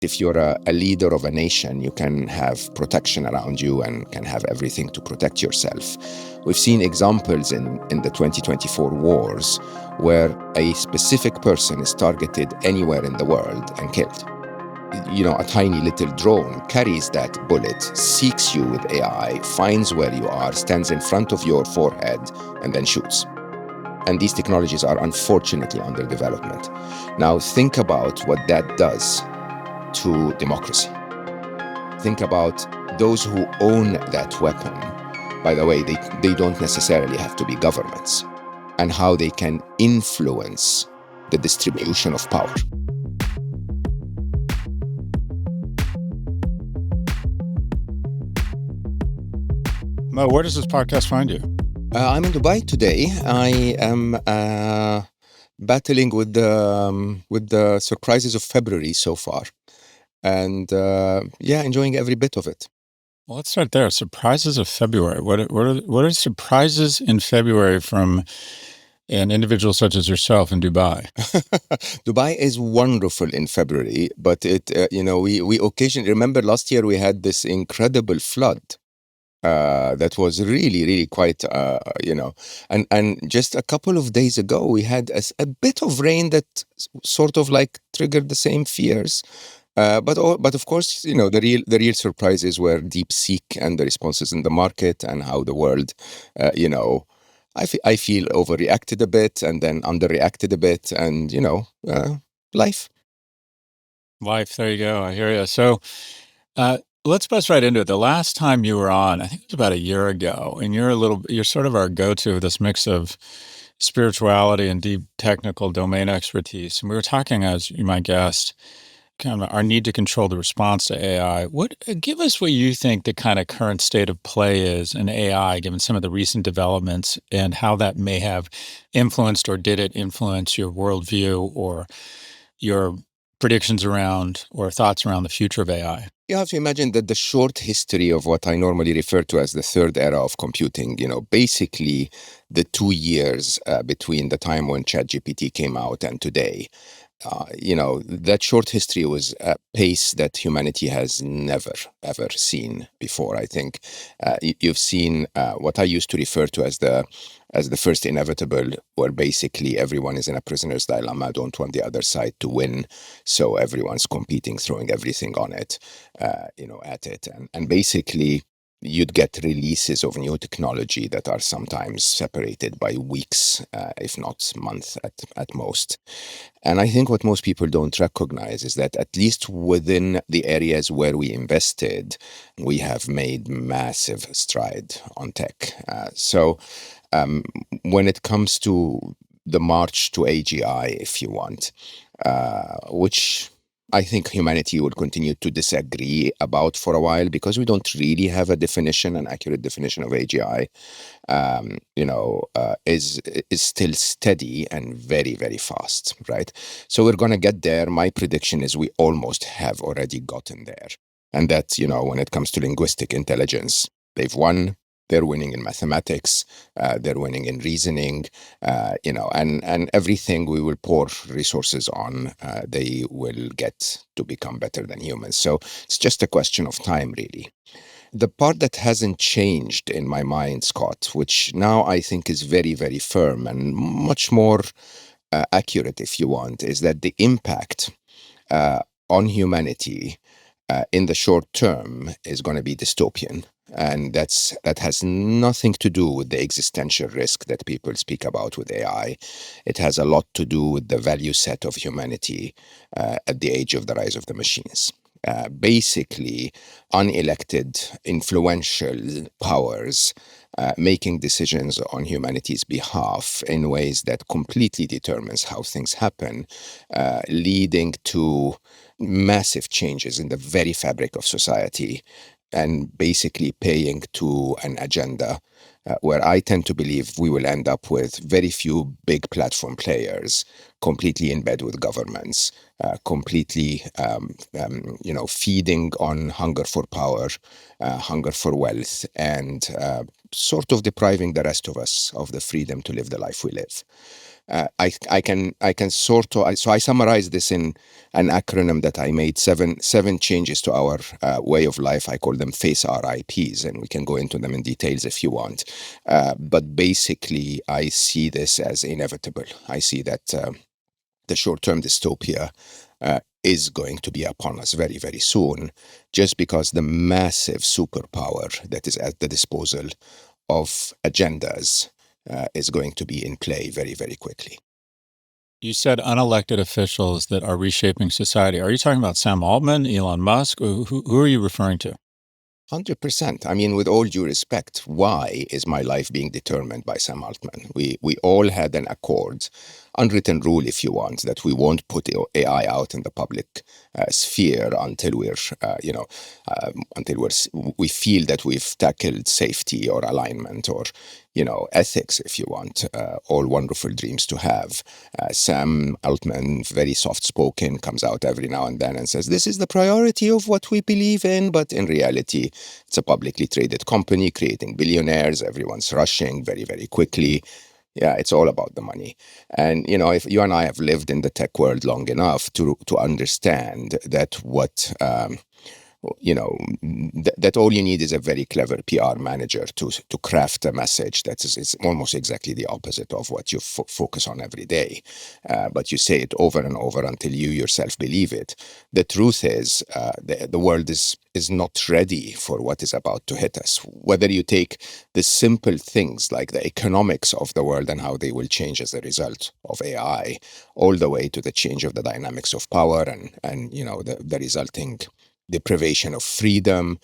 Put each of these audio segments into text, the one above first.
If you're a leader of a nation, you can have protection around you and can have everything to protect yourself. We've seen examples in the 2024 wars where a specific person is targeted anywhere in the world and killed. A tiny little drone carries that bullet, seeks you with AI, finds where you are, stands in front of your forehead, and then shoots. And these technologies are unfortunately under development. Now, think about what that does to democracy. Think about those who own that weapon. By the way, they don't necessarily have to be governments, and how they can influence the distribution of power. Mo, where does this podcast find you? I'm in Dubai today. I am battling with the surprises of February so far, and enjoying every bit of it. Well, let's start there. Surprises of February. What are surprises in February from an individual such as yourself in Dubai? Dubai is wonderful in February, but we occasionally remember last year we had this incredible flood. That was really, really quite, and just a couple of days ago, we had a bit of rain that sort of like triggered the same fears. But of course, the real surprises were DeepSeek and the responses in the market and how the world, I feel overreacted a bit and then underreacted a bit, and life. Life, there you go. I hear you. So, let's bust right into it. The last time you were on, I think it was about a year ago, and you're sort of our go-to with this mix of spirituality and deep technical domain expertise. And we were talking, as you might guess, kind of our need to control the response to AI. Give us what you think the kind of current state of play is in AI, given some of the recent developments, and how that may have influenced, or did it influence, your worldview or your predictions around or thoughts around the future of AI? You have to imagine that the short history of what I normally refer to as the third era of computing, basically the 2 years between the time when ChatGPT came out and today, that short history was a pace that humanity has never, ever seen before. I think you've seen what I used to refer to as the first inevitable, where basically everyone is in a prisoner's dilemma, don't want the other side to win, so everyone's competing, throwing everything on it, at it. And basically, you'd get releases of new technology that are sometimes separated by weeks, if not months at most. And I think what most people don't recognize is that at least within the areas where we invested, we have made massive stride on tech. So when it comes to the march to AGI, if you want, which I think humanity will continue to disagree about for a while, because we don't really have an accurate definition of AGI, is still steady and very, very fast, right? So we're going to get there. My prediction is we almost have already gotten there. And that, when it comes to linguistic intelligence, they've won. They're winning in mathematics, they're winning in reasoning, and everything we will pour resources on, they will get to become better than humans. So it's just a question of time, really. The part that hasn't changed in my mind, Scott, which now I think is very, very firm and much more accurate, if you want, is that the impact on humanity in the short term is going to be dystopian. And that has nothing to do with the existential risk that people speak about with AI. It has a lot to do with the value set of humanity at the age of the rise of the machines. Basically, unelected, influential powers making decisions on humanity's behalf in ways that completely determines how things happen, leading to massive changes in the very fabric of society, and basically paying to an agenda where I tend to believe we will end up with very few big platform players completely in bed with governments, completely feeding on hunger for power, hunger for wealth, and sort of depriving the rest of us of the freedom to live the life we live. I can sort of so I summarize this in an acronym that I made, seven changes to our way of life. I call them face RIPs, and we can go into them in details if you want. But basically, I see this as inevitable. I see that the short-term dystopia is going to be upon us very, very soon, just because the massive superpower that is at the disposal of agendas is going to be in play very, very quickly. You said unelected officials that are reshaping society. Are you talking about Sam Altman, Elon Musk? Who are you referring to? 100%. I mean, with all due respect, why is my life being determined by Sam Altman? We all had an accord, unwritten rule, if you want, that we won't put AI out in the public sphere until we feel that we've tackled safety or alignment or ethics, if you want, all wonderful dreams to have. Sam Altman, very soft spoken, comes out every now and then and says, this is the priority of what we believe in. But in reality, it's a publicly traded company creating billionaires. Everyone's rushing very, very quickly. Yeah, it's all about the money. And, if you and I have lived in the tech world long enough to understand that that all you need is a very clever PR manager to craft a message that is almost exactly the opposite of what you focus on every day. But you say it over and over until you yourself believe it. The truth is, the world is not ready for what is about to hit us. Whether you take the simple things like the economics of the world and how they will change as a result of AI, all the way to the change of the dynamics of power and the resulting deprivation of freedom,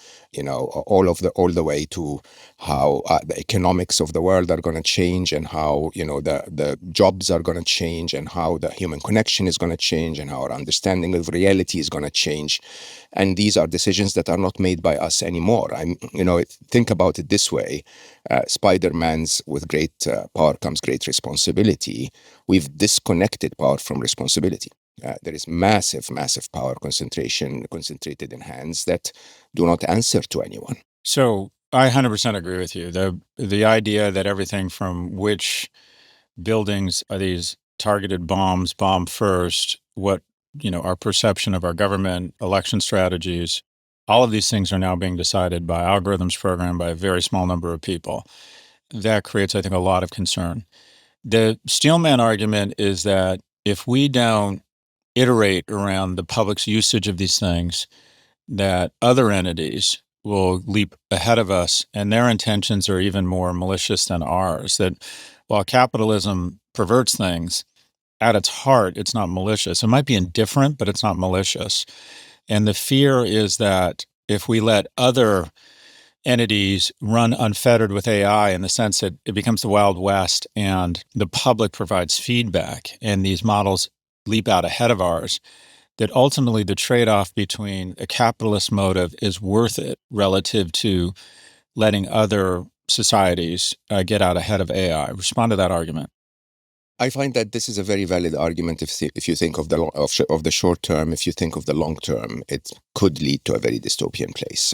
all the way to how the economics of the world are going to change, and how the jobs are going to change, and how the human connection is going to change, and how our understanding of reality is going to change. And these are decisions that are not made by us anymore. Think about it this way: Spider-Man's with great power comes great responsibility. We've disconnected power from responsibility. There is massive, massive power concentration concentrated in hands that do not answer to anyone. So I 100% agree with you. The idea that everything from which buildings are these targeted bombs, bomb first, what our perception of our government, election strategies, all of these things are now being decided by algorithms programmed by a very small number of people. That creates, I think, a lot of concern. The Steelman argument is that if we don't iterate around the public's usage of these things, that other entities will leap ahead of us, and their intentions are even more malicious than ours. That while capitalism perverts things, at its heart, it's not malicious. It might be indifferent, but it's not malicious. And the fear is that if we let other entities run unfettered with AI, in the sense that it becomes the Wild West and the public provides feedback and these models leap out ahead of ours, that ultimately the trade-off between a capitalist motive is worth it relative to letting other societies get out ahead of AI. Respond to that argument. I find that this is a very valid argument if you think of the short term. If you think of the long term, it could lead to a very dystopian place.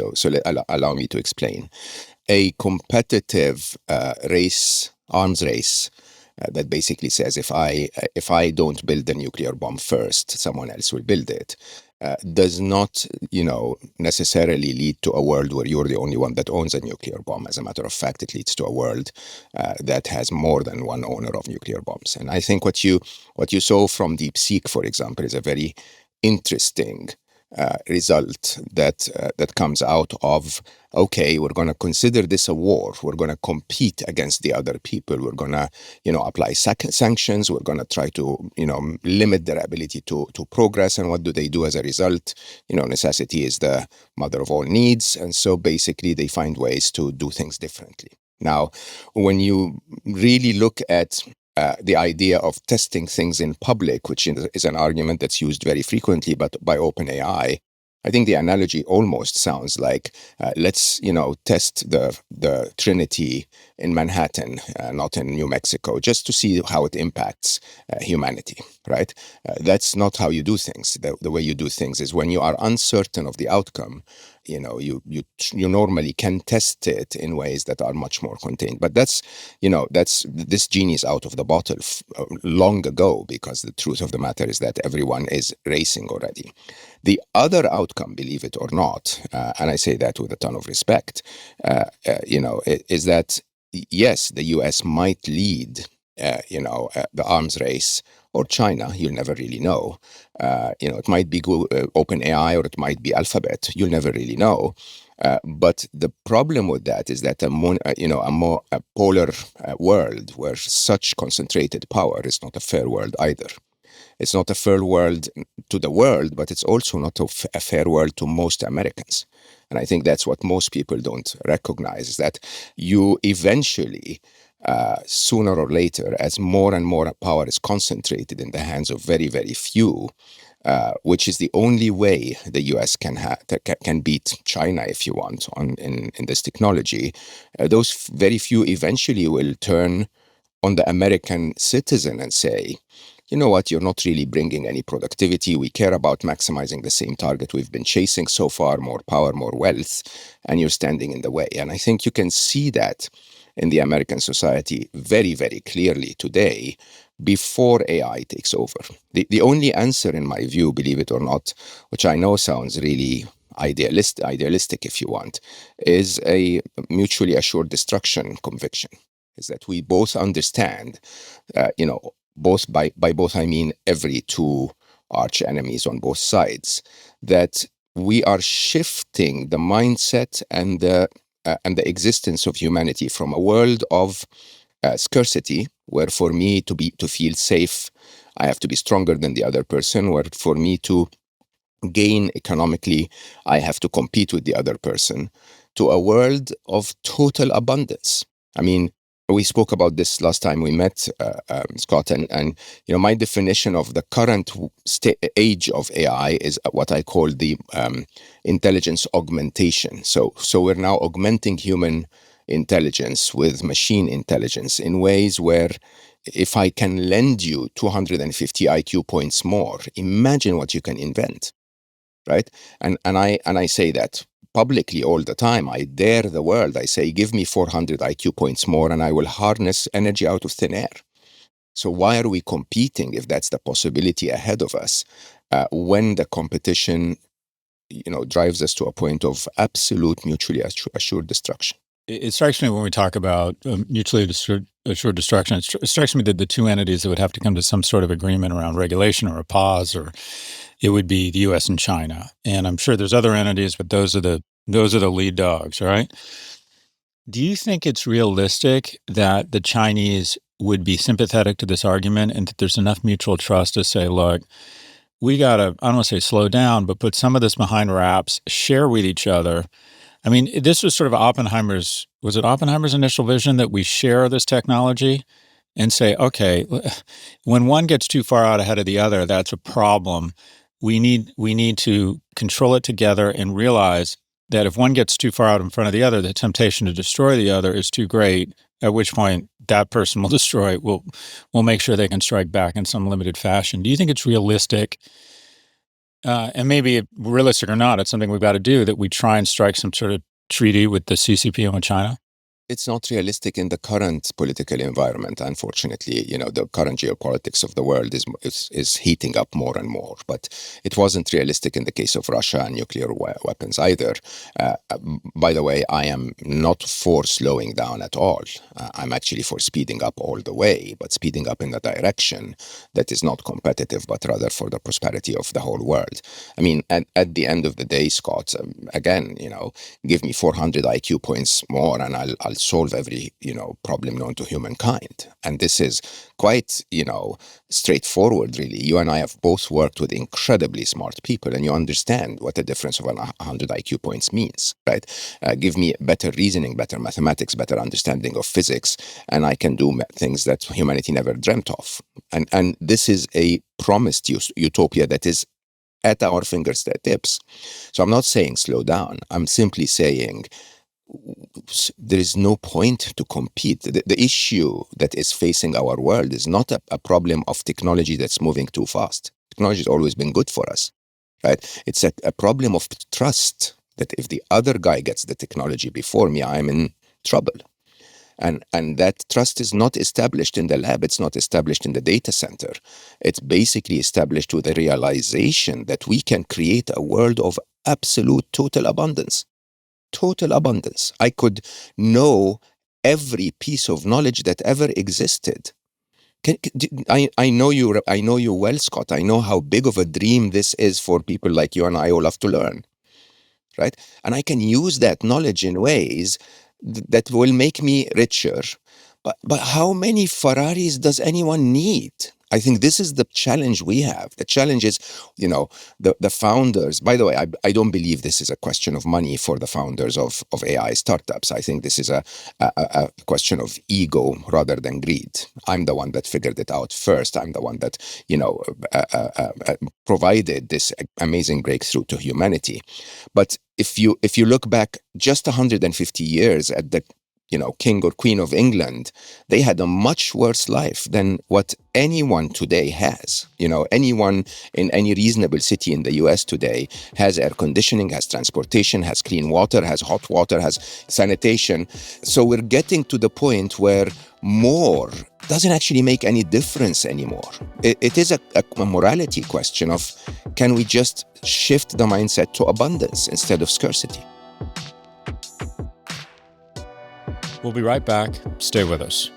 Allow me to explain. A competitive arms race, that basically says if I don't build the nuclear bomb first, someone else will build it, does not necessarily lead to a world where you're the only one that owns a nuclear bomb. As a matter of fact, it leads to a world that has more than one owner of nuclear bombs. And I think what you saw from DeepSeek, for example, is a very interesting result that comes out of, okay, we're going to consider this a war. We're going to compete against the other people. We're going to apply sanctions. We're going to try to limit their ability to progress. And what do they do as a result? Necessity is the mother of all needs. And so basically they find ways to do things differently. Now, when you really look at the idea of testing things in public, which is an argument that's used very frequently but by OpenAI, I think the analogy almost sounds like let's test the Trinity in Manhattan, not in New Mexico, just to see how it impacts humanity. Right? That's not how you do things. The way you do things is when you are uncertain of the outcome. You normally can test it in ways that are much more contained. But that's this genie's out of the bottle long ago, because the truth of the matter is that everyone is racing already. The other outcome, believe it or not, and I say that with a ton of respect, is that yes, the U.S. might lead, the arms race, or China. You'll never really know. It might be OpenAI, or it might be Alphabet. You'll never really know. But the problem with that is that a polar world where such concentrated power is not a fair world either. It's not a fair world to the world, but it's also not a fair world to most Americans. And I think that's what most people don't recognize, is that you eventually, sooner or later, as more and more power is concentrated in the hands of very, very few, which is the only way the U.S. can beat China, if you want, in this technology. Those very few eventually will turn on the American citizen and say, you know what, you're not really bringing any productivity. We care about maximizing the same target we've been chasing so far, more power, more wealth, and you're standing in the way. And I think you can see that in the American society very, very clearly today, before AI takes over. The only answer, in my view, believe it or not, which I know sounds really idealistic if you want, is a mutually assured destruction conviction. Is that we both understand, both by both I mean every two arch enemies on both sides, that we are shifting the mindset and the existence of humanity from a world of scarcity, where for me to feel safe, I have to be stronger than the other person, where for me to gain economically, I have to compete with the other person, to a world of total abundance. I mean, we spoke about this last time we met, Scott, and my definition of the current age of AI is what I call the intelligence augmentation. So we're now augmenting human intelligence with machine intelligence in ways where, if I can lend you 250 IQ points more, imagine what you can invent. Right? And I say that publicly all the time. I dare the world. I say, give me 400 IQ points more, and I will harness energy out of thin air. So why are we competing if that's the possibility ahead of us, when the competition, drives us to a point of absolute mutually assured destruction? It strikes me when we talk about mutually assured destruction, it strikes me that the two entities that would have to come to some sort of agreement around regulation or a pause, or it would be the U.S. and China. And I'm sure there's other entities, but those are the lead dogs, right? Do you think it's realistic that the Chinese would be sympathetic to this argument, and that there's enough mutual trust to say, look, we got to, I don't want to say slow down, but put some of this behind wraps, share with each other? I mean, this was sort of Oppenheimer's initial vision, that we share this technology and say, okay, when one gets too far out ahead of the other, that's a problem. We need to control it together and realize that if one gets too far out in front of the other, the temptation to destroy the other is too great, at which point that person will destroy it. We'll make sure they can strike back in some limited fashion. Do you think it's realistic? And maybe realistic or not, it's something we've got to do, that we try and strike some sort of treaty with the CCP and China? It's not realistic in the current political environment, unfortunately. The current geopolitics of the world is heating up more and more. But it wasn't realistic in the case of Russia and nuclear weapons either. By the way, I am not for slowing down at all. I'm actually for speeding up all the way, but speeding up in a direction that is not competitive, but rather for the prosperity of the whole world. I mean, at the end of the day, Scott, again, give me 400 IQ points more, and I'll solve every problem known to humankind. And this is quite straightforward, really. You and I have both worked with incredibly smart people, and you understand what the difference of 100 IQ points means, right? Give me better reasoning, better mathematics, better understanding of physics, and I can do things that humanity never dreamt of. And this is a promised utopia that is at our fingertips. So I'm not saying slow down. I'm simply saying there is no point to compete. The issue that is facing our world is not a problem of technology that's moving too fast. Technology has always been good for us, right? It's a problem of trust that if the other guy gets the technology before me, I'm in trouble. And that trust is not established in the lab. It's not established in the data center. It's basically established with the realization that we can create a world of absolute total abundance. Total abundance. I could know every piece of knowledge that ever existed. I know you well, Scott. I know how big of a dream this is for people like you and I who love to learn, right? And I can use that knowledge in ways that will make me richer. But how many Ferraris does anyone need? I think this is the challenge we have. The challenge is, the founders. By the way, I don't believe this is a question of money for the founders of AI startups. I think this is a question of ego rather than greed. I'm the one that figured it out first. I'm the one that, provided this amazing breakthrough to humanity. But if you look back just 150 years at the king or queen of England, they had a much worse life than what anyone today has. Anyone in any reasonable city in the US today has air conditioning, has transportation, has clean water, has hot water, has sanitation. So we're getting to the point where more doesn't actually make any difference anymore. It is a morality question of, can we just shift the mindset to abundance instead of scarcity? We'll be right back. Stay with us.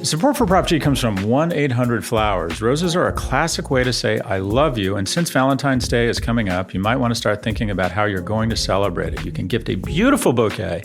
Support for Prop G comes from 1-800-Flowers. Roses are a classic way to say I love you, and since Valentine's Day is coming up, you might want to start thinking about how you're going to celebrate it. You can gift a beautiful bouquet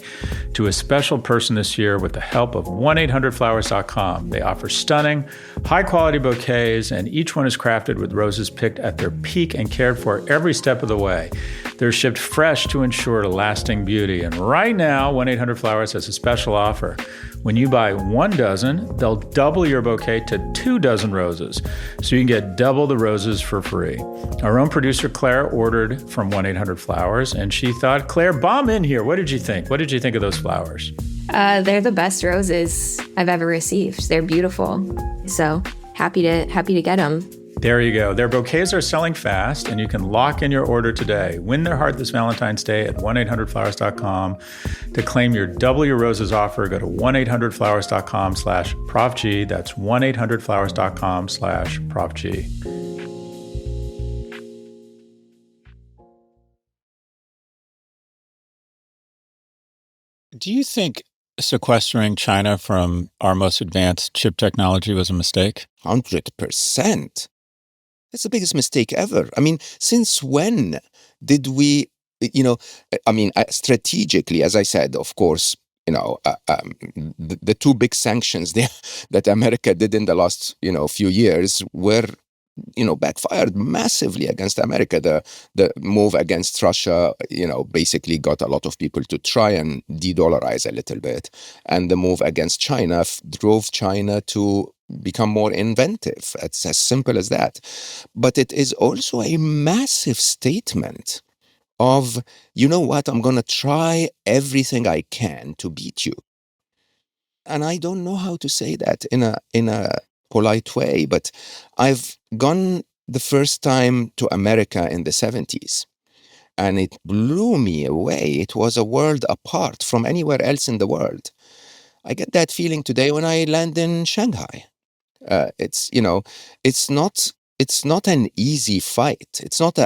to a special person this year with the help of 1-800-Flowers.com. They offer stunning, high-quality bouquets, and each one is crafted with roses picked at their peak and cared for every step of the way. They're shipped fresh to ensure lasting beauty. And right now, 1-800-Flowers has a special offer. When you buy 1 dozen, they'll double your bouquet to 2 dozen roses, so you can get double the roses for free. Our own producer, Claire, ordered from 1-800-Flowers, and she thought, Claire, bomb in here. What did you think? What did you think of those flowers? They're the best roses I've ever received. They're beautiful. So happy to get them. There you go. Their bouquets are selling fast, and you can lock in your order today. Win their heart this Valentine's Day at 1-800-Flowers.com. To claim your double your roses offer, go to 1-800-Flowers.com/ProfG. That's 1-800-Flowers.com/ProfG. Do you think sequestering China from our most advanced chip technology was a mistake? 100%. That's the biggest mistake ever. I mean, since when did we, strategically, as I said, of course, the two big sanctions that America did in the last, few years were, backfired massively against America. The move against Russia, basically got a lot of people to try and de-dollarize a little bit. And the move against China drove China to become more inventive. It's as simple as that. But it is also a massive statement of, you know what, I'm going to try everything I can to beat you. And I don't know how to say that in a polite way, but I've gone the first time to America in the 70s, and it blew me away. It was a world apart from anywhere else in the world. I get that feeling today when I land in Shanghai. It's not an easy fight. It's not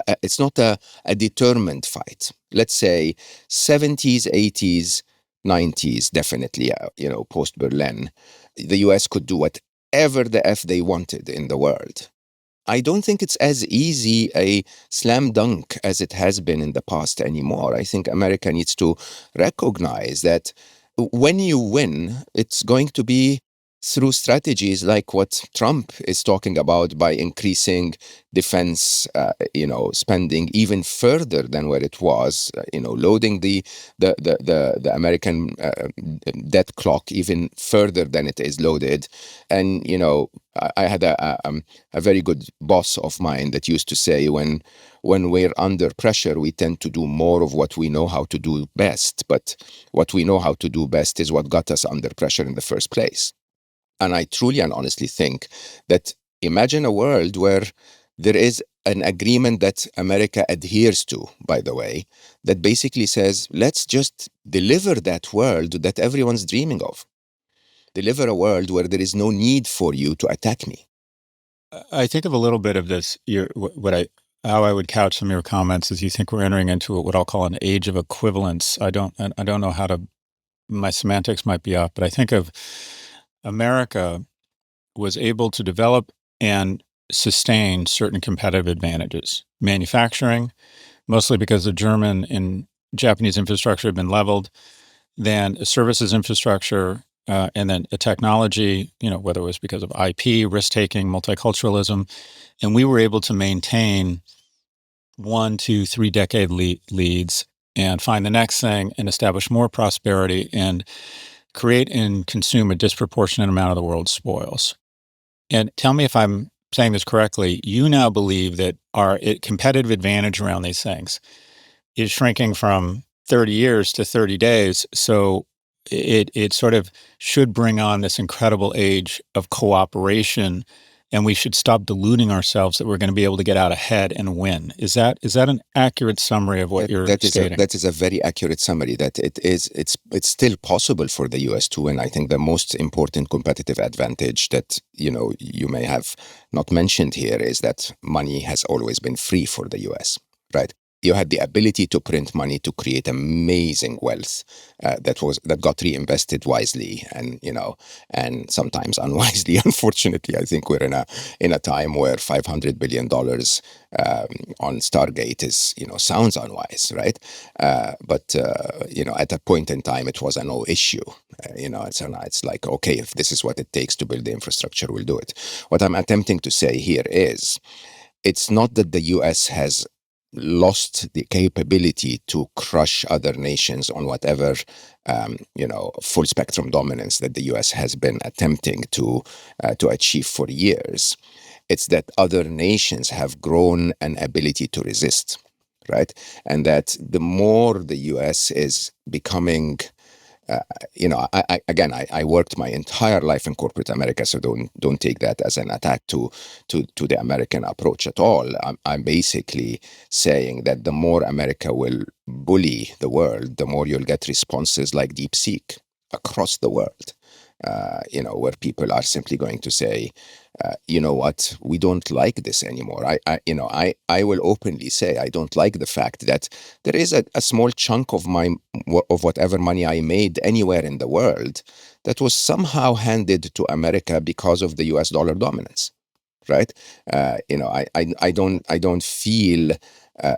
a determined fight. Let's say 70s, 80s, 90s, definitely, post Berlin, the US could do whatever the F they wanted in the world. I don't think it's as easy a slam dunk as it has been in the past anymore. I think America needs to recognize that when you win, it's going to be through strategies like what Trump is talking about by increasing defense, spending even further than where it was, loading the American debt clock even further than it is loaded. And I had a very good boss of mine that used to say, when we're under pressure, we tend to do more of what we know how to do best. But what we know how to do best is what got us under pressure in the first place. And I truly and honestly think that, imagine a world where there is an agreement that America adheres to, by the way, that basically says, let's just deliver that world that everyone's dreaming of. Deliver a world where there is no need for you to attack me. I think of a little bit of this. How I would couch some of your comments is you think we're entering into what I'll call an age of equivalence. I don't know how to. My semantics might be off, but I think of America was able to develop and sustain certain competitive advantages. Manufacturing, mostly because the German and Japanese infrastructure had been leveled, then a services infrastructure, and then a technology, whether it was because of IP, risk-taking, multiculturalism, and we were able to maintain 1, 2, 3 decade leads and find the next thing and establish more prosperity and create and consume a disproportionate amount of the world's spoils. And tell me if I'm saying this correctly, you now believe that our competitive advantage around these things is shrinking from 30 years to 30 days. So it sort of should bring on this incredible age of cooperation, and we should stop deluding ourselves that we're going to be able to get out ahead and win. Is that an accurate summary of what you're stating? That is a very accurate summary. That it's still possible for the U.S. to win. I think the most important competitive advantage that you may have not mentioned here is that money has always been free for the U.S. Right? You had the ability to print money to create amazing wealth that got reinvested wisely and sometimes unwisely. Unfortunately, I think we're in a time where $500 billion on Stargate is sounds unwise, right? But at a point in time, it was a no issue. It's like, okay, if this is what it takes to build the infrastructure, we'll do it. What I'm attempting to say here is, it's not that the U.S. has lost the capability to crush other nations on whatever full spectrum dominance that the U.S. has been attempting to achieve for years. It's that other nations have grown an ability to resist, right? And that the more the U.S. is becoming I worked my entire life in corporate America, so don't take that as an attack to the American approach at all. I'm basically saying that the more America will bully the world, the more you'll get responses like DeepSeek across the world. Where people are simply going to say, you know what, we don't like this anymore. I will openly say I don't like the fact that there is a small chunk of whatever money I made anywhere in the world that was somehow handed to America because of the US dollar dominance. Right? I don't feel,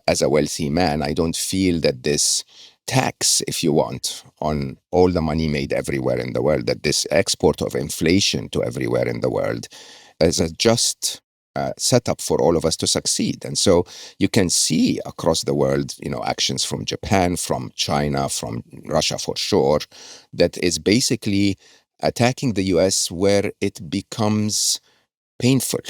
as a wealthy man, I don't feel that this tax, if you want, on all the money made everywhere in the world, that this export of inflation to everywhere in the world is a just setup for all of us to succeed. And so you can see across the world, actions from Japan, from China, from Russia for sure, that is basically attacking the US where it becomes painful,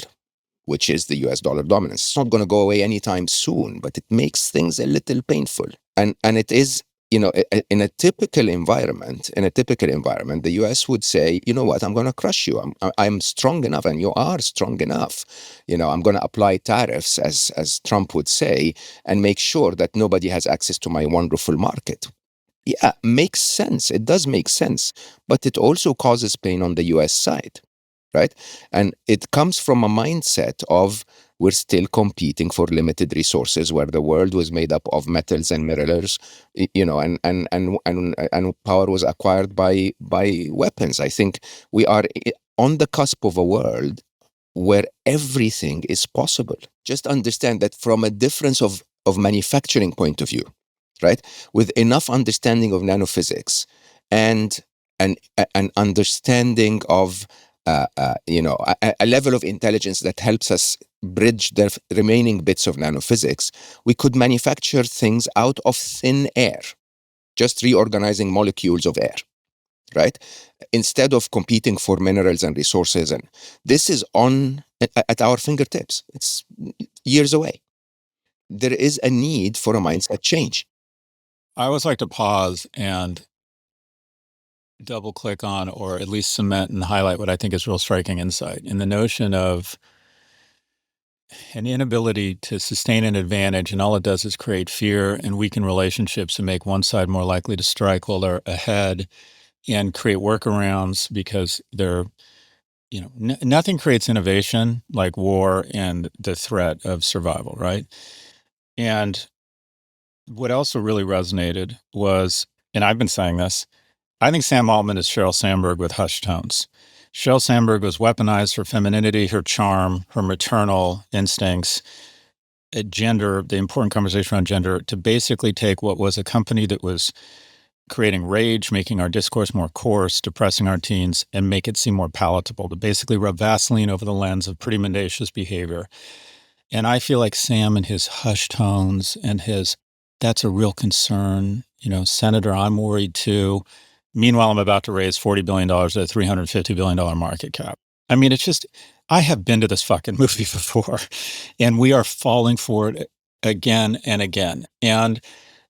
which is the US dollar dominance. It's not going to go away anytime soon, but it makes things a little painful. And it is, in a typical environment, the US would say, you know what, I'm going to crush you. I'm strong enough, and you are strong enough. I'm going to apply tariffs, as Trump would say, and make sure that nobody has access to my wonderful market. Yeah, makes sense. It does make sense, but it also causes pain on the US side. Right? And it comes from a mindset of, we're still competing for limited resources, where the world was made up of metals and minerals, and power was acquired by weapons. I think we are on the cusp of a world where everything is possible. Just understand that from a difference of manufacturing point of view, right? With enough understanding of nanophysics and an understanding of a level of intelligence that helps us bridge the remaining bits of nanophysics, we could manufacture things out of thin air, just reorganizing molecules of air, right? Instead of competing for minerals and resources. And this is at our fingertips. It's years away. There is a need for a mindset change. I always like to pause and double click on, or at least cement and highlight what I think is real striking insight in the notion of an inability to sustain an advantage. And all it does is create fear and weaken relationships and make one side more likely to strike while they're ahead, and create workarounds because they're, nothing creates innovation like war and the threat of survival, right? And what also really resonated was, and I've been saying this, I think Sam Altman is Sheryl Sandberg with hushed tones. Sheryl Sandberg was weaponized her femininity, her charm, her maternal instincts, gender, the important conversation around gender, to basically take what was a company that was creating rage, making our discourse more coarse, depressing our teens, and make it seem more palatable, to basically rub Vaseline over the lens of pretty mendacious behavior. And I feel like Sam and his hushed tones and that's a real concern. Senator, I'm worried too. Meanwhile, I'm about to raise $40 billion at a $350 billion market cap. I mean, it's just, I have been to this fucking movie before, and we are falling for it again and again. And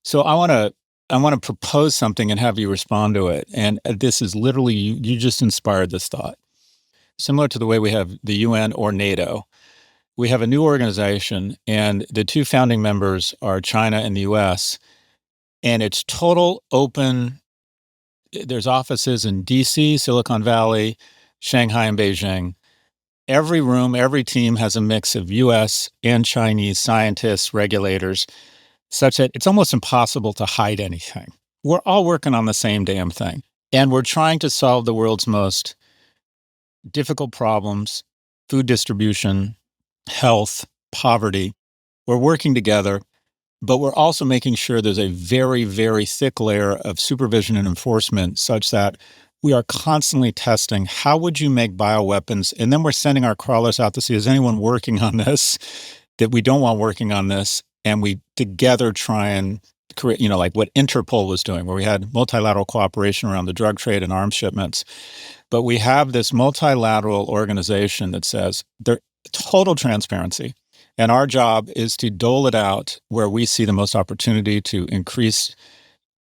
so I want to propose something and have you respond to it. And this is literally, you just inspired this thought. Similar to the way we have the UN or NATO, we have a new organization, and the two founding members are China and the U.S., and it's total open. There's offices in DC, Silicon Valley, Shanghai, and Beijing. Every room, every team has a mix of U.S. and Chinese scientists, regulators, such that it's almost impossible to hide anything. We're all working on the same damn thing, and we're trying to solve the world's most difficult problems: food distribution, health, poverty. We're working together, but we're also making sure there's a very, very thick layer of supervision and enforcement such that we are constantly testing how would you make bioweapons, and then we're sending our crawlers out to see, is anyone working on this that we don't want working on this, and we together try and create, like what Interpol was doing, where we had multilateral cooperation around the drug trade and arms shipments. But we have this multilateral organization that says there total transparency. And our job is to dole it out where we see the most opportunity to increase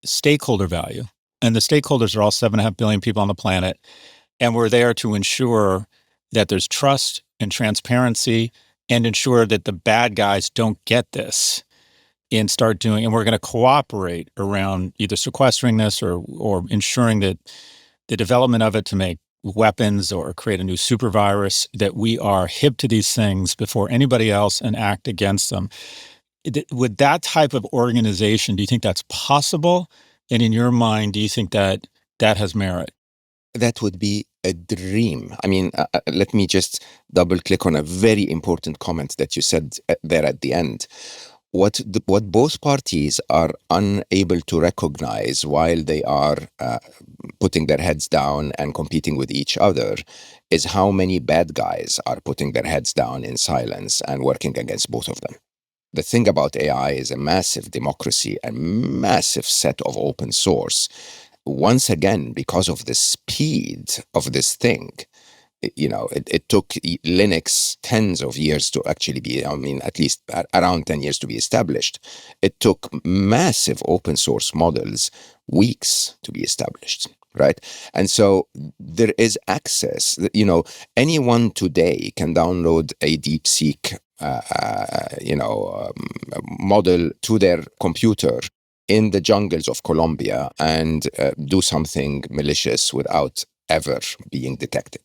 stakeholder value. And the stakeholders are all 7.5 billion people on the planet. And we're there to ensure that there's trust and transparency, and ensure that the bad guys don't get this and start doing, and we're going to cooperate around either sequestering this or ensuring that the development of it to make weapons or create a new super virus, that we are hip to these things before anybody else and act against them. With that type of organization, do you think that's possible? And in your mind, do you think that has merit? That would be a dream. I mean, let me just double click on a very important comment that you said there at the end. What both parties are unable to recognize while they are putting their heads down and competing with each other is how many bad guys are putting their heads down in silence and working against both of them. The thing about AI is a massive democracy and massive set of open source. Once again, because of the speed of this thing, it took Linux tens of years to actually be, at least around 10 years to be established. It took massive open source models weeks to be established, right? And so there is access. Anyone today can download a DeepSeek, model to their computer in the jungles of Colombia and do something malicious without ever being detected.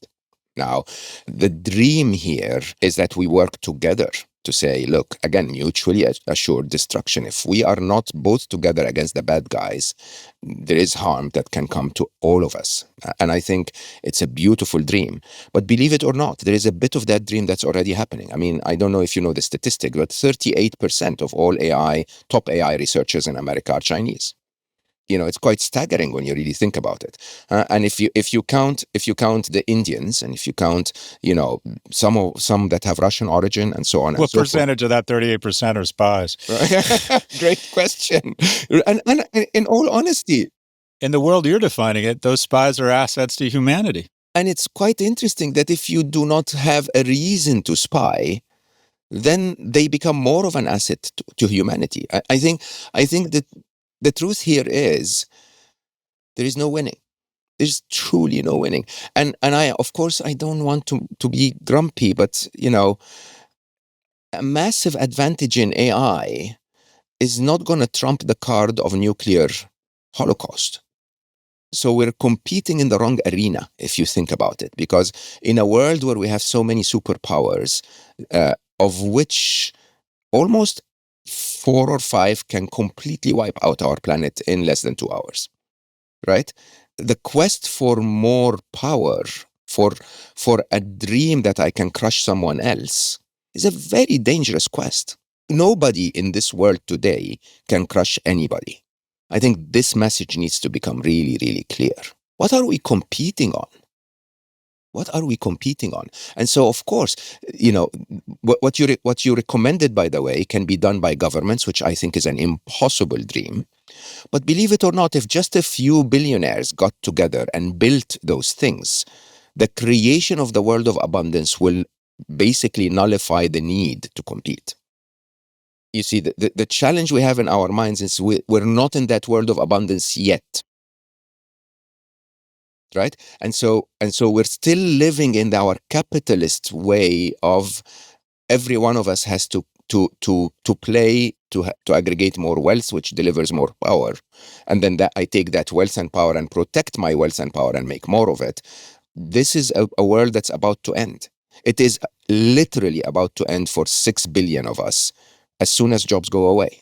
Now, the dream here is that we work together to say, look, again, mutually assured destruction. If we are not both together against the bad guys, there is harm that can come to all of us. And I think it's a beautiful dream. But believe it or not, there is a bit of that dream that's already happening. I mean, I don't know if you know the statistic, but 38% of all top AI researchers in America are Chinese. It's quite staggering when you really think about it. And if you count the Indians, and if you count some that have Russian origin and so on and What so forth. percentage of that 38% are spies? Great question. And in all honesty, in the world you're defining it, those spies are assets to humanity. And it's quite interesting that if you do not have a reason to spy, then they become more of an asset to humanity. I think that the truth here is there is no winning. There's truly no winning. And I, of course, I don't want to be grumpy, but a massive advantage in AI is not going to trump the card of nuclear holocaust. So we're competing in the wrong arena, if you think about it, because in a world where we have so many superpowers, of which almost 4 or 5 can completely wipe out our planet in less than 2 hours, right? The quest for more power, for a dream that I can crush someone else, is a very dangerous quest. Nobody in this world today can crush anybody. I think this message needs to become really, really clear. What are we competing on? What are we competing on? And so, of course, what you recommended, by the way, can be done by governments, which I think is an impossible dream. But believe it or not, if just a few billionaires got together and built those things, the creation of the world of abundance will basically nullify the need to compete. You see, the challenge we have in our minds is we're not in that world of abundance yet, right? And so we're still living in our capitalist way of every one of us has to play to aggregate more wealth, which delivers more power, and then that I take that wealth and power and protect my wealth and power and make more of it. This is a world that's about to end. It is literally about to end for 6 billion of us as soon as jobs go away.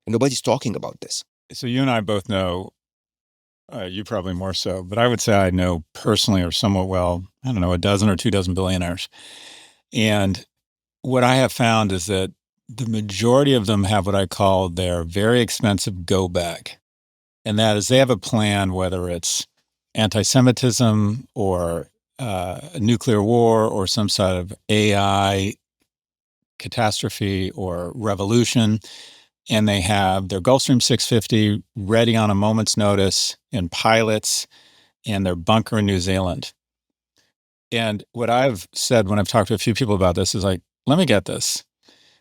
And nobody's talking about this. So you and I both know, you probably more so, but I would say I know personally or somewhat well, I don't know, a dozen or 2 dozen billionaires. And what I have found is that the majority of them have what I call their very expensive go bag. And that is they have a plan, whether it's anti-Semitism or nuclear war or some sort of AI catastrophe or revolution. And they have their Gulfstream 650 ready on a moment's notice and pilots and their bunker in New Zealand. And what I've said when I've talked to a few people about this is like, let me get this.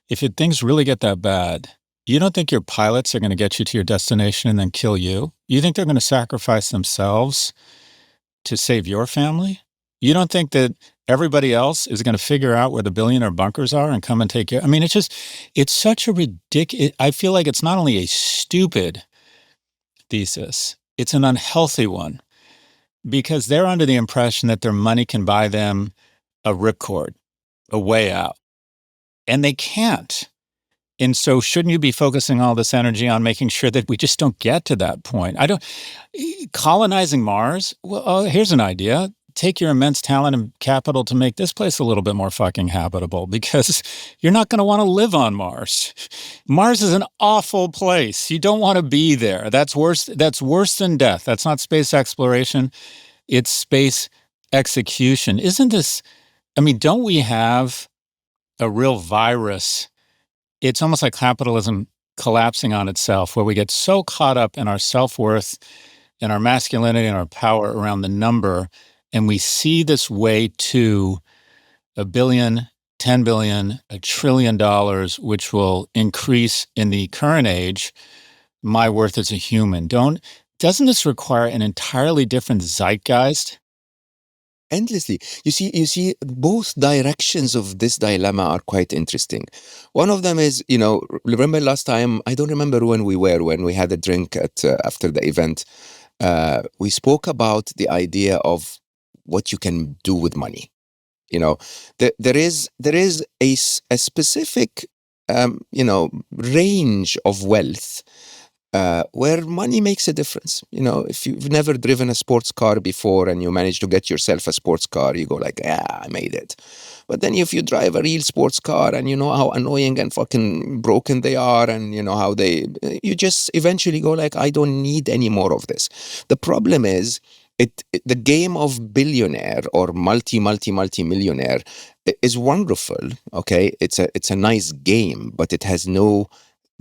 If things really get that bad, you don't think your pilots are going to get you to your destination and then kill you? You think they're going to sacrifice themselves to save your family? You don't think that everybody else is going to figure out where the billionaire bunkers are and come and take care? I mean, it's such a ridiculous, I feel like it's not only a stupid thesis, it's an unhealthy one, because they're under the impression that their money can buy them a ripcord, a way out. And they can't. And so shouldn't you be focusing all this energy on making sure that we just don't get to that point? Colonizing Mars? Well, here's an idea. Take your immense talent and capital to make this place a little bit more fucking habitable, because you're not going to want to live on Mars. Mars is an awful place. You don't want to be there. That's worse than death. That's not space exploration. It's space execution. Isn't this, I mean, don't we have a real virus? It's almost like capitalism collapsing on itself, where we get so caught up in our self-worth and our masculinity and our power around the number, and we see this way to $1 billion, 10 billion, $1 trillion, which will increase in the current age my worth as a human. Doesn't this require an entirely different zeitgeist? Endlessly. You see, both directions of this dilemma are quite interesting. One of them is, remember last time, I don't remember when we had a drink after the event, we spoke about the idea of what you can do with money. There is a specific, range of wealth where money makes a difference. If you've never driven a sports car before and you manage to get yourself a sports car, you go like, yeah, I made it. But then if you drive a real sports car and you know how annoying and fucking broken they are, and you know how you just eventually go like, I don't need any more of this. The problem is, the game of billionaire or multi millionaire is wonderful. Okay, it's a nice game, but it has no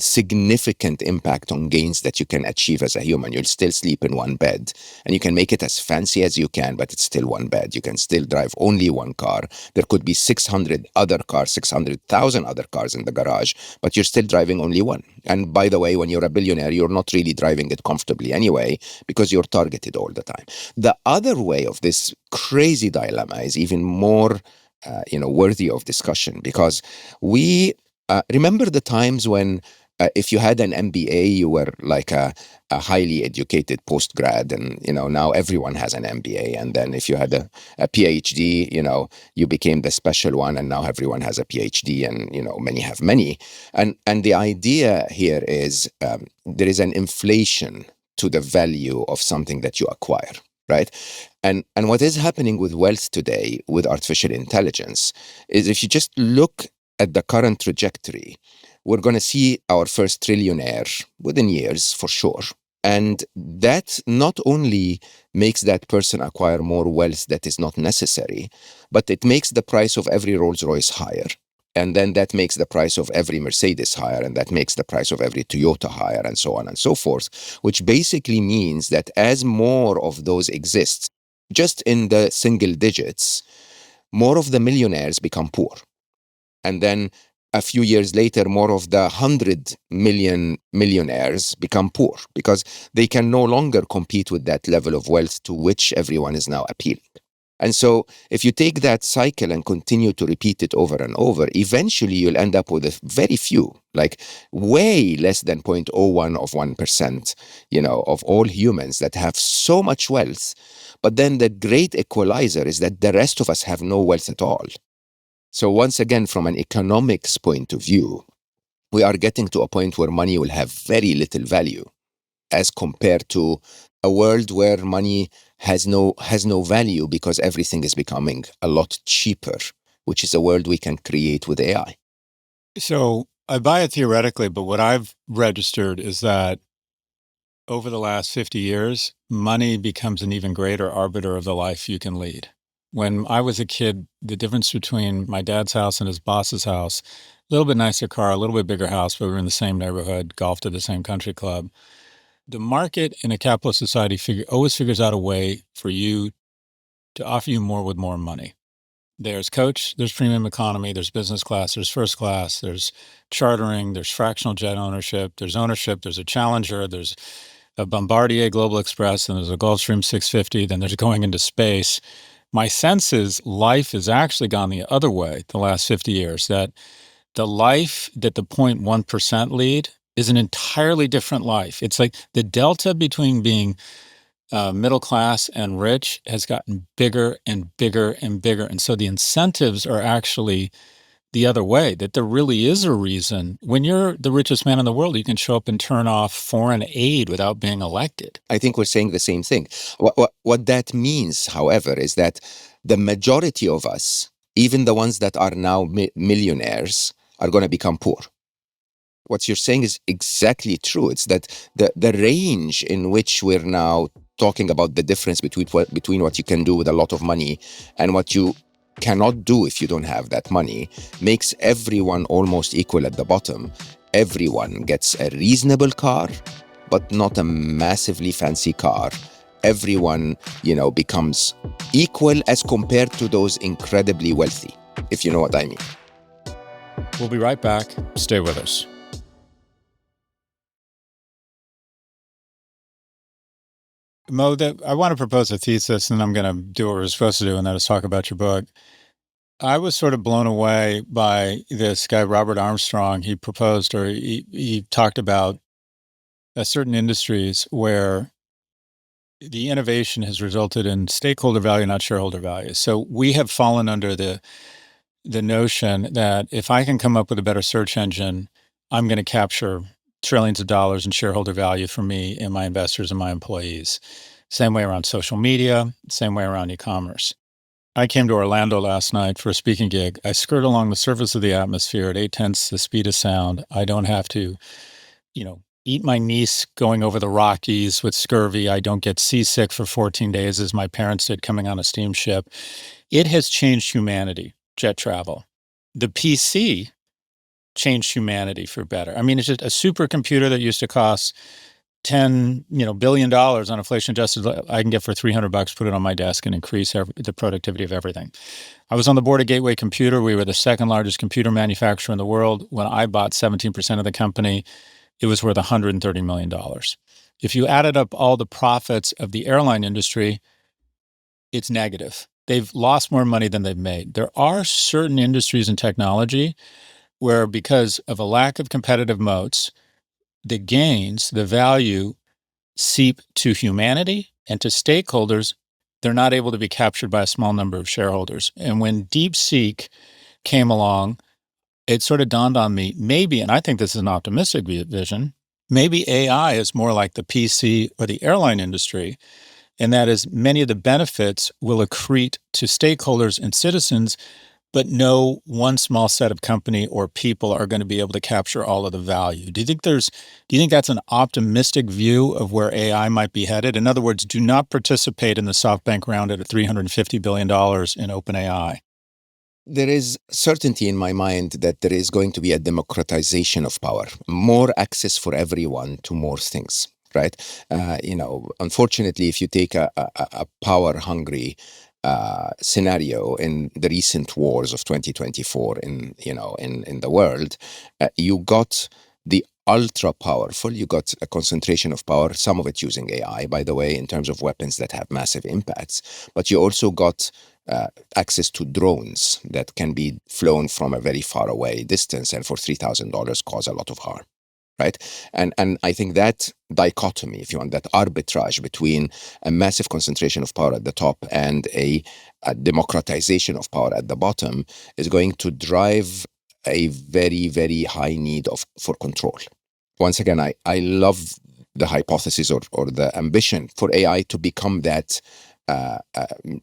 significant impact on gains that you can achieve as a human. You'll still sleep in one bed, and you can make it as fancy as you can, but it's still one bed. You can still drive only one car. There could be 600 other cars, 600,000 other cars in the garage, but you're still driving only one. And by the way, when you're a billionaire, you're not really driving it comfortably anyway, because you're targeted all the time. The other way of this crazy dilemma is even more worthy of discussion, because we remember the times when if you had an MBA, you were like a highly educated postgrad, and now everyone has an MBA. And then if you had a PhD, you became the special one, and now everyone has a PhD, and many have many. And the idea here is there is an inflation to the value of something that you acquire, right? And what is happening with wealth today with artificial intelligence is, if you just look at the current trajectory, we're going to see our first trillionaire within years for sure. And that not only makes that person acquire more wealth that is not necessary, but it makes the price of every Rolls Royce higher. And then that makes the price of every Mercedes higher, and that makes the price of every Toyota higher, and so on and so forth, which basically means that as more of those exist, just in the single digits, more of the millionaires become poor. And then a few years later, more of the 100 million millionaires become poor, because they can no longer compete with that level of wealth to which everyone is now appealing. And so if you take that cycle and continue to repeat it over and over, eventually you'll end up with a very few, like way less than 0.01 of 1%, of all humans that have so much wealth. But then the great equalizer is that the rest of us have no wealth at all. So once again, from an economics point of view, we are getting to a point where money will have very little value, as compared to a world where money has no value, because everything is becoming a lot cheaper, which is a world we can create with AI. So I buy it theoretically, but what I've registered is that over the last 50 years, money becomes an even greater arbiter of the life you can lead. When I was a kid, the difference between my dad's house and his boss's house, a little bit nicer car, a little bit bigger house, but we were in the same neighborhood, golfed at the same country club. The market in a capitalist society always figures out a way for you to offer you more with more money. There's coach, there's premium economy, there's business class, there's first class, there's chartering, there's fractional jet ownership, there's a Challenger, there's a Bombardier Global Express, and there's a Gulfstream 650, then there's going into space. My sense is life has actually gone the other way the last 50 years, that the life that the 0.1% lead is an entirely different life. It's like the delta between being middle class and rich has gotten bigger and bigger and bigger. And so the incentives are actually the other way, that there really is a reason. When you're the richest man in the world, you can show up and turn off foreign aid without being elected. I think we're saying the same thing. What that means, however, is that the majority of us, even the ones that are now millionaires, are going to become poor. What you're saying is exactly true. It's that the range in which we're now talking about the difference between what you can do with a lot of money and what you cannot do if you don't have that money makes everyone almost equal at the bottom. Everyone gets a reasonable car, but not a massively fancy car. Everyone, becomes equal as compared to those incredibly wealthy, if you know what I mean. We'll be right back. Stay with us. Mo, I want to propose a thesis, and I'm going to do what we're supposed to do, and that is talk about your book. I was sort of blown away by this guy, Robert Armstrong. He proposed, or he talked about certain industries where the innovation has resulted in stakeholder value, not shareholder value. So we have fallen under the notion that if I can come up with a better search engine, I'm going to capture trillions of dollars in shareholder value for me and my investors and my employees. Same way around social media, same way around e-commerce. I came to Orlando last night for a speaking gig. I skirt along the surface of the atmosphere at 8/10 the speed of sound. I don't have to, eat my niece going over the Rockies with scurvy. I don't get seasick for 14 days as my parents did coming on a steamship. It has changed humanity, jet travel. The PC changed humanity for better. I mean, it's just a supercomputer that used to cost $10 billion on inflation adjusted. I can get for $300, put it on my desk and increase the productivity of everything. I was on the board of Gateway Computer. We were the second largest computer manufacturer in the world. When I bought 17% of the company, it was worth $130 million. If you added up all the profits of the airline industry, it's negative. They've lost more money than they've made. There are certain industries in technology where, because of a lack of competitive moats, the gains, the value seep to humanity and to stakeholders. They're not able to be captured by a small number of shareholders. And when DeepSeek came along, it sort of dawned on me, maybe, and I think this is an optimistic vision, maybe AI is more like the PC or the airline industry, and that is many of the benefits will accrete to stakeholders and citizens, but no one small set of company or people are going to be able to capture all of the value. Do you think that's an optimistic view of where AI might be headed? In other words, do not participate in the SoftBank round at $350 billion in OpenAI. There is certainty in my mind that there is going to be a democratization of power, more access for everyone to more things, right? Unfortunately, if you take a power-hungry scenario in the recent wars of 2024 in the world, you got the ultra powerful, you got a concentration of power, some of it using AI, by the way, in terms of weapons that have massive impacts, but you also got access to drones that can be flown from a very far away distance and for $3,000 cause a lot of harm, right? And I think that dichotomy, if you want, that arbitrage between a massive concentration of power at the top and a democratization of power at the bottom is going to drive a very, very high need for control. Once again, I love the hypothesis or the ambition for AI to become that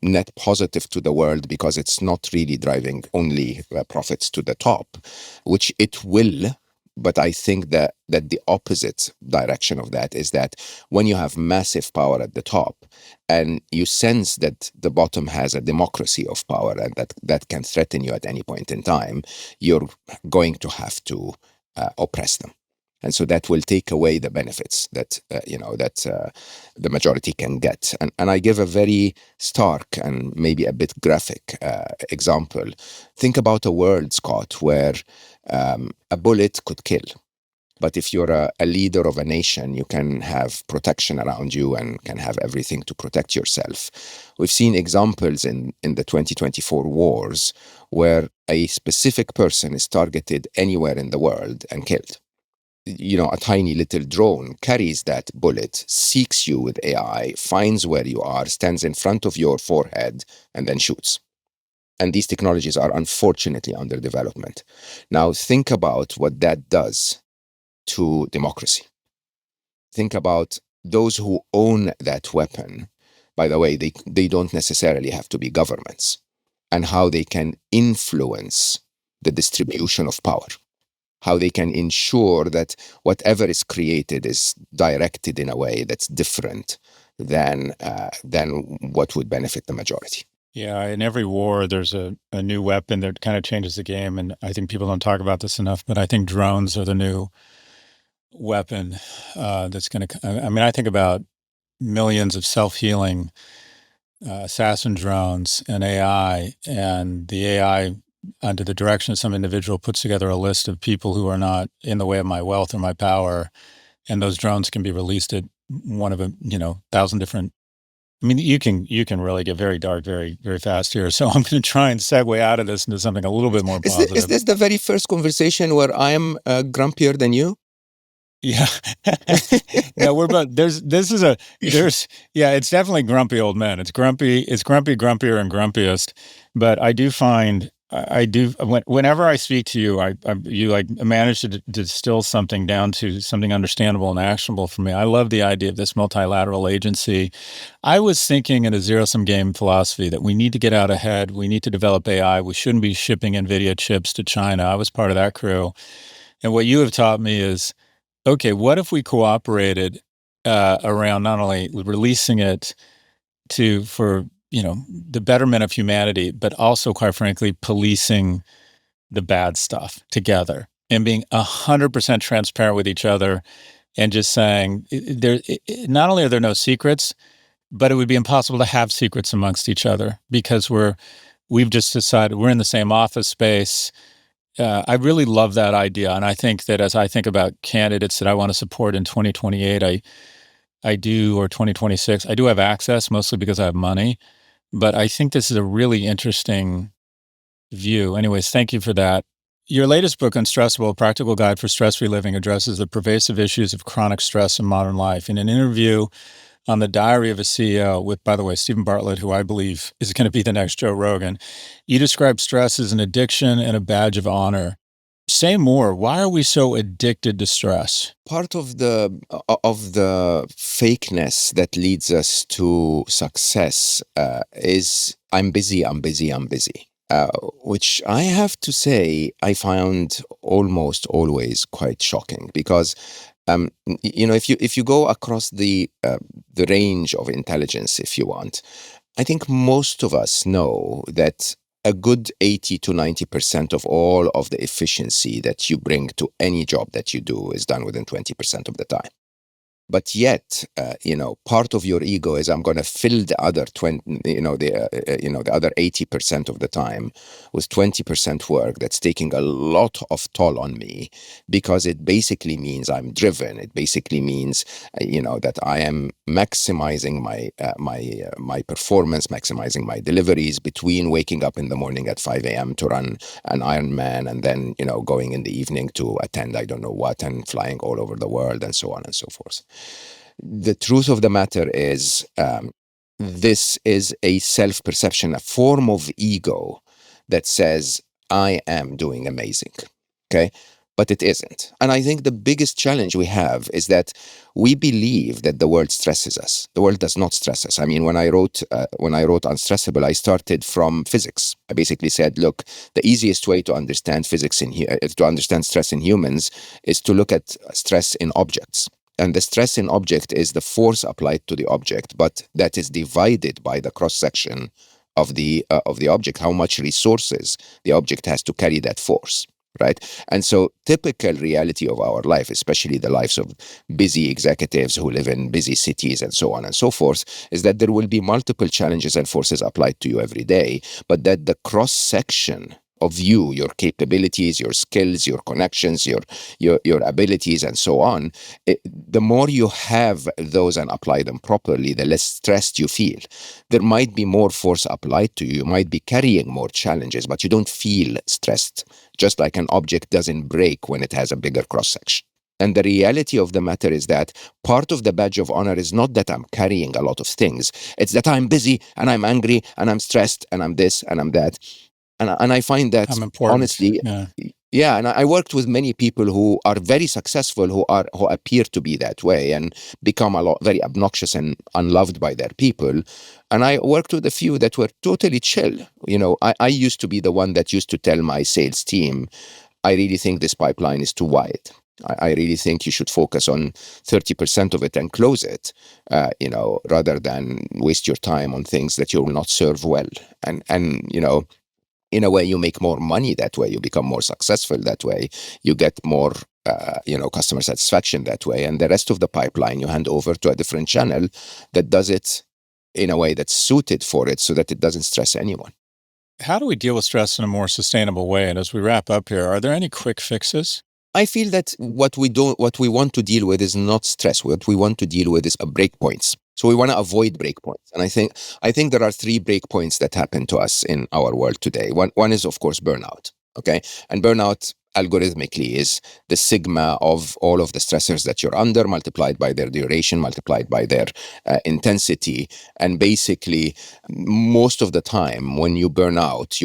net positive to the world, because it's not really driving only profits to the top, which it will. But I think that the opposite direction of that is that when you have massive power at the top and you sense that the bottom has a democracy of power and that can threaten you at any point in time, you're going to have to oppress them. And so that will take away the benefits that the majority can get. And I give a very stark and maybe a bit graphic example. Think about a world, Scott, where a bullet could kill. But if you're a leader of a nation, you can have protection around you and can have everything to protect yourself. We've seen examples in the 2024 wars where a specific person is targeted anywhere in the world and killed. A tiny little drone carries that bullet, seeks you with AI, finds where you are, stands in front of your forehead, and then shoots. And these technologies are unfortunately under development. Now, think about what that does to democracy. Think about those who own that weapon. By the way, they don't necessarily have to be governments, and how they can influence the distribution of power. How they can ensure that whatever is created is directed in a way that's different than what would benefit the majority. Yeah, in every war, there's a new weapon that kind of changes the game. And I think people don't talk about this enough, but I think drones are the new weapon that's going to, I think about millions of self-healing assassin drones and AI, and the AI under the direction of some individual puts together a list of people who are not in the way of my wealth or my power, and those drones can be released at one of 1,000 different. You can really get very dark very, very fast here. So I'm going to try and segue out of this into something a little bit more positive. Is this the very first conversation where I am grumpier than you? Yeah. No, it's definitely grumpy old men. It's grumpier and grumpiest. But I do find I do. Whenever I speak to you, you like manage to distill something down to something understandable and actionable for me. I love the idea of this multilateral agency. I was thinking in a zero-sum game philosophy that we need to get out ahead. We need to develop AI. We shouldn't be shipping NVIDIA chips to China. I was part of that crew. And what you have taught me is, okay, what if we cooperated around not only releasing it for the betterment of humanity, but also, quite frankly, policing the bad stuff together and being 100% transparent with each other, and just saying not only are there no secrets, but it would be impossible to have secrets amongst each other because we've just decided we're in the same office space. I really love that idea, and I think that as I think about candidates that I want to support in 2028, I do, or 2026, I do have access, mostly because I have money. But I think this is a really interesting view. Anyways, thank you for that. Your latest book, Unstressable, A Practical Guide for Stress-Free Living, addresses the pervasive issues of chronic stress in modern life. In an interview on the Diary of a CEO with, by the way, Stephen Bartlett, who I believe is going to be the next Joe Rogan, you describe stress as an addiction and a badge of honor. Say more. Why are we so addicted to stress? Part of the fakeness that leads us to success is I'm busy, I'm busy, I'm busy. Which I have to say I found almost always quite shocking because if you go across the range of intelligence, if you want, I think most of us know that a good 80 to 90% of all of the efficiency that you bring to any job that you do is done within 20% of the time. But yet, part of your ego is I'm going to fill the other 20, the other 80% of the time with 20% work that's taking a lot of toll on me because it basically means I'm driven. It basically means, that I am maximizing my performance, maximizing my deliveries between waking up in the morning at 5 a.m. to run an Ironman and then, going in the evening to attend I don't know what and flying all over the world and so on and so forth. The truth of the matter is, this is a self-perception, a form of ego that says, I am doing amazing. Okay. But it isn't. And I think the biggest challenge we have is that we believe that the world stresses us. The world does not stress us. I mean, when I wrote Unstressable, I started from physics. I basically said, look, the easiest way to understand to understand stress in humans is to look at stress in objects. And the stress in object is the force applied to the object, but that is divided by the cross-section of the object, how much resources the object has to carry that force, right? And so typical reality of our life, especially the lives of busy executives who live in busy cities and so on and so forth, is that there will be multiple challenges and forces applied to you every day, but that the cross-section of you, your capabilities, your skills, your connections, your abilities, and so on, the more you have those and apply them properly, the less stressed you feel. There might be more force applied to you. You might be carrying more challenges, but you don't feel stressed, just like an object doesn't break when it has a bigger cross-section. And the reality of the matter is that part of the badge of honor is not that I'm carrying a lot of things. It's that I'm busy and I'm angry and I'm stressed and I'm this and I'm that. And I find that, honestly, yeah, and I worked with many people who are very successful, who appear to be that way and become very obnoxious and unloved by their people. And I worked with a few that were totally chill. I used to be the one that used to tell my sales team, I really think this pipeline is too wide. I really think you should focus on 30% of it and close it, rather than waste your time on things that you will not serve well. And in a way, you make more money that way. You become more successful that way. You get more, customer satisfaction that way. And the rest of the pipeline, you hand over to a different channel that does it in a way that's suited for it so that it doesn't stress anyone. How do we deal with stress in a more sustainable way? And as we wrap up here, are there any quick fixes? I feel that what we want to deal with is not stress. What we want to deal with is breakpoints. So we want to avoid breakpoints. And I think there are 3 breakpoints that happen to us in our world today. One is, of course, burnout. Okay. And burnout algorithmically is the sigma of all of the stressors that you're under, multiplied by their duration, multiplied by their intensity. And basically, most of the time when you burn out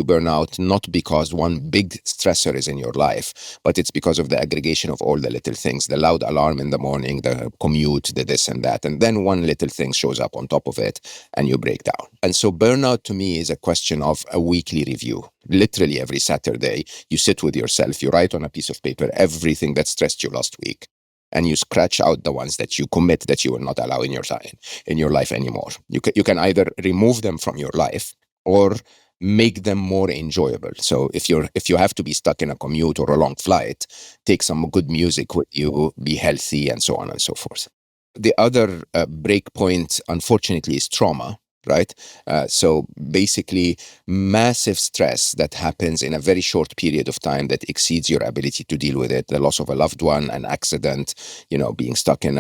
not because one big stressor is in your life, but it's because of the aggregation of all the little things, the loud alarm in the morning, the commute, the this and that. And then one little thing shows up on top of it and you break down. And so burnout to me is a question of a weekly review. Literally every Saturday, you sit with yourself, you write on a piece of paper everything that stressed you last week, and you scratch out the ones that you commit that you will not allow in your life anymore. You can either remove them from your life or make them more enjoyable. So if you have to be stuck in a commute or a long flight, take some good music with you, be healthy, and so on and so forth. The other break point, unfortunately, is trauma. Right? So basically, massive stress that happens in a very short period of time that exceeds your ability to deal with it, the loss of a loved one, an accident, being stuck in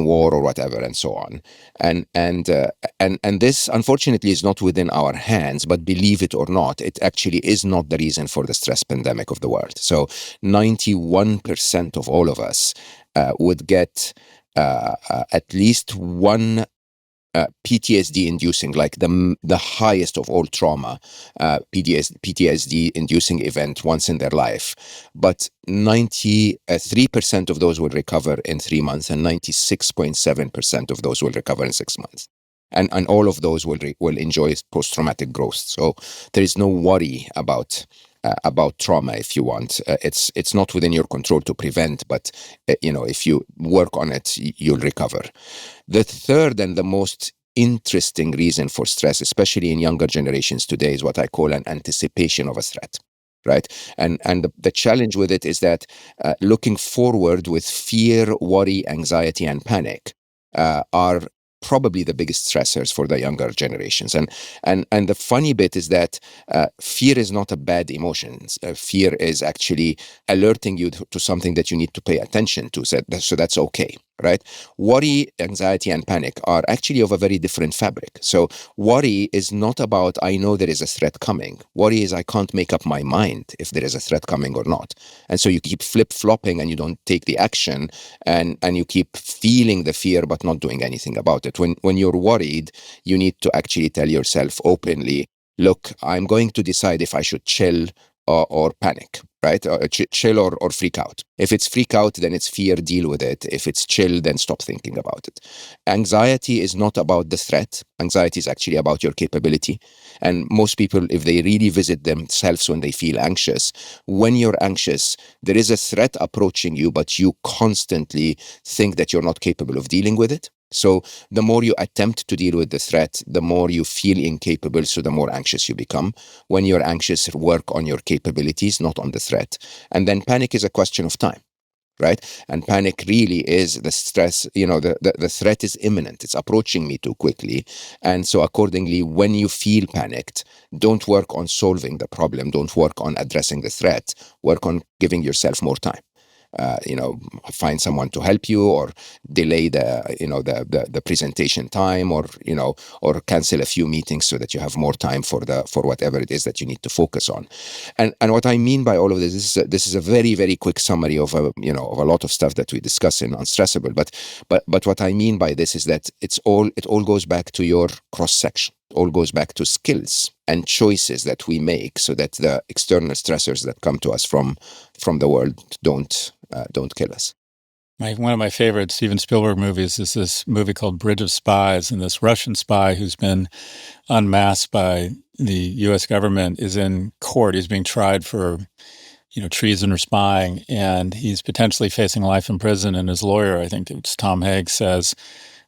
war or whatever, and so on. And this, unfortunately, is not within our hands, but believe it or not, it actually is not the reason for the stress pandemic of the world. So 91% of all of us would get at least one PTSD inducing, like the highest of all trauma, PTSD inducing event once in their life. But 93% of those will recover in 3 months, and 96.7% of those will recover in 6 months. And all of those will enjoy post-traumatic growth. So there is no worry about trauma, if you want. It's not within your control to prevent, but if you work on it, you'll recover. The third and the most interesting reason for stress, especially in younger generations today, is what I call an anticipation of a threat. Right. And the challenge with it is that looking forward with fear, worry, anxiety, and panic are probably the biggest stressors for the younger generations. And the funny bit is that fear is not a bad emotion. Fear is actually alerting you to something that you need to pay attention to. So that's okay. Right? Worry, anxiety, and panic are actually of a very different fabric. So worry is not about, I know there is a threat coming. Worry is, I can't make up my mind if there is a threat coming or not. And so you keep flip-flopping and you don't take the action, and you keep feeling the fear but not doing anything about it. When you're worried, you need to actually tell yourself openly, look, I'm going to decide if I should chill or panic, right? Chill or freak out. If it's freak out, then it's fear, deal with it. If it's chill, then stop thinking about it. Anxiety is not about the threat. Anxiety is actually about your capability. And most people, if they really visit themselves when they feel anxious, when you're anxious, there is a threat approaching you, but you constantly think that you're not capable of dealing with it. So the more you attempt to deal with the threat, the more you feel incapable, so the more anxious you become. When you're anxious, work on your capabilities, not on the threat. And then panic is a question of time, right? And panic really is the stress, the threat is imminent. It's approaching me too quickly. And so accordingly, when you feel panicked, don't work on solving the problem. Don't work on addressing the threat. Work on giving yourself more time. Find someone to help you, or delay the presentation time, or cancel a few meetings so that you have more time for whatever it is that you need to focus on. And what I mean by all of this is a very, very quick summary of a lot of stuff that we discuss in Unstressable. But what I mean by this is that it all goes back to your cross section. It all goes back to skills and choices that we make, so that the external stressors that come to us from the world don't kill us. One of my favorite Steven Spielberg movies is this movie called Bridge of Spies, and this Russian spy who's been unmasked by the U.S. government is in court. He's being tried for treason or spying, and he's potentially facing life in prison. And his lawyer, I think it's Tom Hanks, says,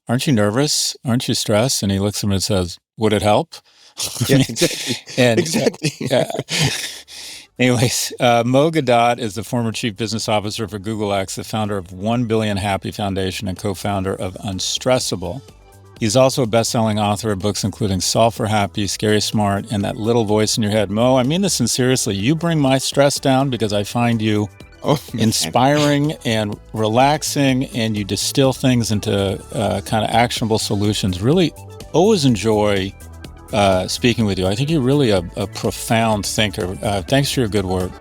"Aren't you nervous? Aren't you stressed?" And he looks at him and says, "Would it help?" Yeah, exactly. Exactly. Anyways, Gawdat is the former chief business officer for Google X, the founder of 1 Billion Happy Foundation, and co-founder of Unstressable. He's also a best-selling author of books including Solve for Happy, Scary Smart, and That Little Voice in Your Head. Mo, I mean this sincerely. You bring my stress down because I find you inspiring and relaxing, and you distill things into kind of actionable solutions. Really always enjoy speaking with you. I think you're really a profound thinker. Thanks for your good work.